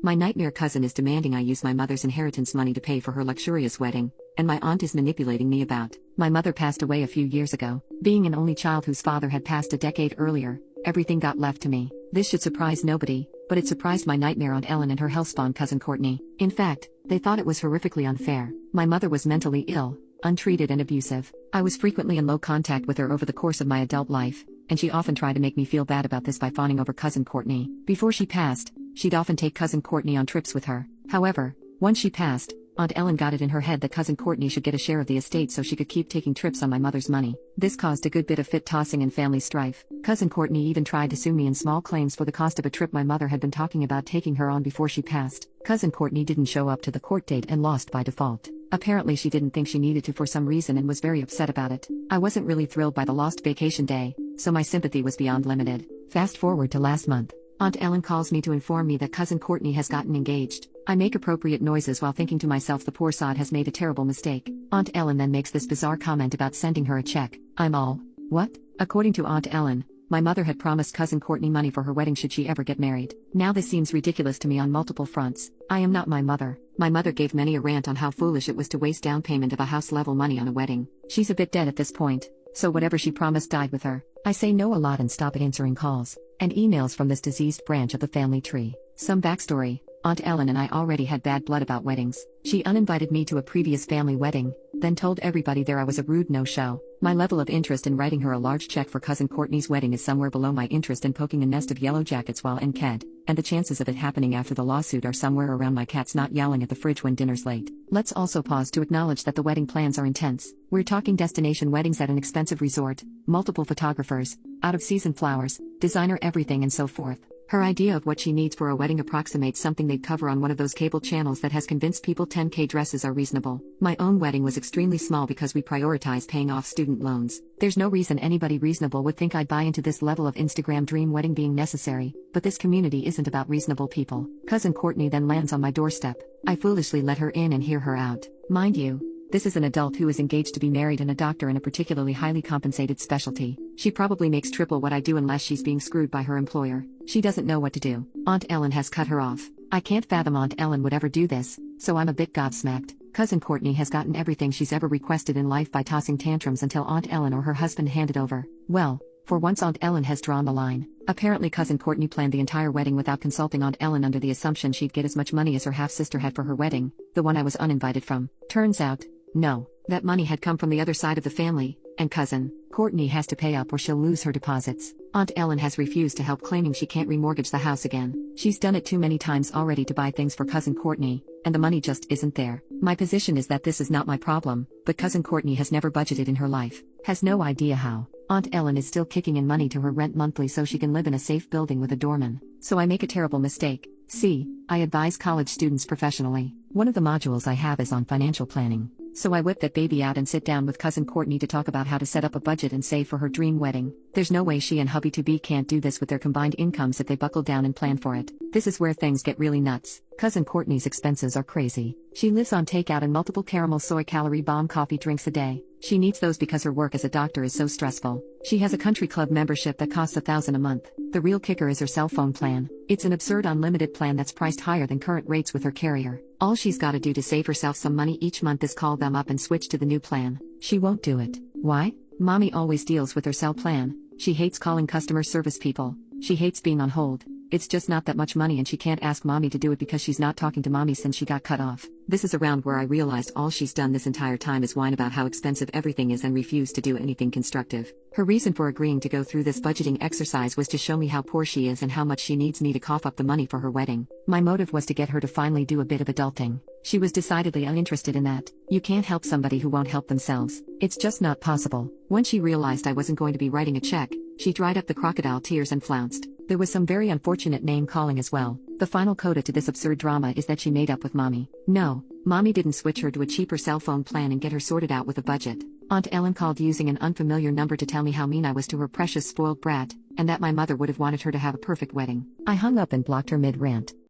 My nightmare cousin is demanding I use my mother's inheritance money to pay for her luxurious wedding, and my aunt is manipulating me about. My mother passed away a few years ago. Being an only child whose father had passed a decade earlier, everything got left to me. This should surprise nobody, but it surprised my nightmare Aunt Ellen and her hellspawn cousin Courtney. In fact, they thought it was horrifically unfair. My mother was mentally ill, untreated and abusive. I was frequently in low contact with her over the course of my adult life, and she often tried to make me feel bad about this by fawning over cousin Courtney. Before she passed, she'd often take cousin Courtney on trips with her. However, once she passed, Aunt Ellen got it in her head that cousin Courtney should get a share of the estate so she could keep taking trips on my mother's money. This caused a good bit of fit-tossing and family strife. Cousin Courtney even tried to sue me in small claims for the cost of a trip my mother had been talking about taking her on before she passed. Cousin Courtney didn't show up to the court date and lost by default. Apparently she didn't think she needed to for some reason and was very upset about it. I wasn't really thrilled by the lost vacation day, so my sympathy was beyond limited. Fast forward to last month. Aunt Ellen calls me to inform me that cousin Courtney has gotten engaged. I make appropriate noises while thinking to myself the poor sod has made a terrible mistake. Aunt Ellen then makes this bizarre comment about sending her a check. I'm all, what? According to Aunt Ellen, my mother had promised cousin Courtney money for her wedding should she ever get married. Now this seems ridiculous to me on multiple fronts. I am not my mother. My mother gave many a rant on how foolish it was to waste down payment of a house-level money on a wedding. She's a bit dead at this point, so whatever she promised died with her. I say no a lot and stop answering calls and emails from this diseased branch of the family tree. Some backstory. Aunt Ellen and I already had bad blood about weddings. She uninvited me to a previous family wedding, then told everybody there I was a rude no-show. My level of interest in writing her a large check for cousin Courtney's wedding is somewhere below my interest in poking a nest of yellow jackets while in KED, and the chances of it happening after the lawsuit are somewhere around my cats not yowling at the fridge when dinner's late. Let's also pause to acknowledge that the wedding plans are intense. We're talking destination weddings at an expensive resort, multiple photographers, out-of-season flowers, designer everything and so forth. Her idea of what she needs for a wedding approximates something they'd cover on one of those cable channels that has convinced people 10K dresses are reasonable. My own wedding was extremely small because we prioritize paying off student loans. There's no reason anybody reasonable would think I'd buy into this level of Instagram dream wedding being necessary, but this community isn't about reasonable people. Cousin Courtney then lands on my doorstep. I foolishly let her in and hear her out. Mind you, this is an adult who is engaged to be married and a doctor in a particularly highly compensated specialty. She probably makes triple what I do unless she's being screwed by her employer. She doesn't know what to do. Aunt Ellen has cut her off. I can't fathom Aunt Ellen would ever do this, so I'm a bit gobsmacked. Cousin Courtney has gotten everything she's ever requested in life by tossing tantrums until Aunt Ellen or her husband hand it over. Well, for once Aunt Ellen has drawn the line. Apparently cousin Courtney planned the entire wedding without consulting Aunt Ellen under the assumption she'd get as much money as her half-sister had for her wedding, the one I was uninvited from. Turns out, no, that money had come from the other side of the family, and cousin Courtney has to pay up or she'll lose her deposits. Aunt Ellen has refused to help, claiming she can't remortgage the house again. She's done it too many times already to buy things for cousin Courtney, and the money just isn't there. My position is that this is not my problem, but cousin Courtney has never budgeted in her life, has no idea how. Aunt Ellen is still kicking in money to her rent monthly so she can live in a safe building with a doorman. So I make a terrible mistake. See, I advise college students professionally. One of the modules I have is on financial planning. So I whip that baby out and sit down with cousin Courtney to talk about how to set up a budget and save for her dream wedding. There's no way she and hubby-to-be can't do this with their combined incomes if they buckle down and plan for it. This is where things get really nuts. Cousin Courtney's expenses are crazy. She lives on takeout and multiple caramel soy calorie bomb coffee drinks a day. She needs those because her work as a doctor is so stressful. She has a country club membership that costs $1,000 a month. The real kicker is her cell phone plan. It's an absurd unlimited plan that's priced higher than current rates with her carrier. All she's gotta do to save herself some money each month is call them up and switch to the new plan. She won't do it. Why? Mommy always deals with her cell plan. She hates calling customer service people. She hates being on hold. It's just not that much money and she can't ask mommy to do it because she's not talking to mommy since she got cut off. This is around where I realized all she's done this entire time is whine about how expensive everything is and refuse to do anything constructive. Her reason for agreeing to go through this budgeting exercise was to show me how poor she is and how much she needs me to cough up the money for her wedding. My motive was to get her to finally do a bit of adulting. She was decidedly uninterested in that. You can't help somebody who won't help themselves. It's just not possible. When she realized I wasn't going to be writing a check, she dried up the crocodile tears and flounced. There was some very unfortunate name-calling as well. The final coda to this absurd drama is that she made up with mommy. No, mommy didn't switch her to a cheaper cell phone plan and get her sorted out with a budget. Aunt Ellen called using an unfamiliar number to tell me how mean I was to her precious spoiled brat, and that my mother would have wanted her to have a perfect wedding. I hung up and blocked her mid-rant.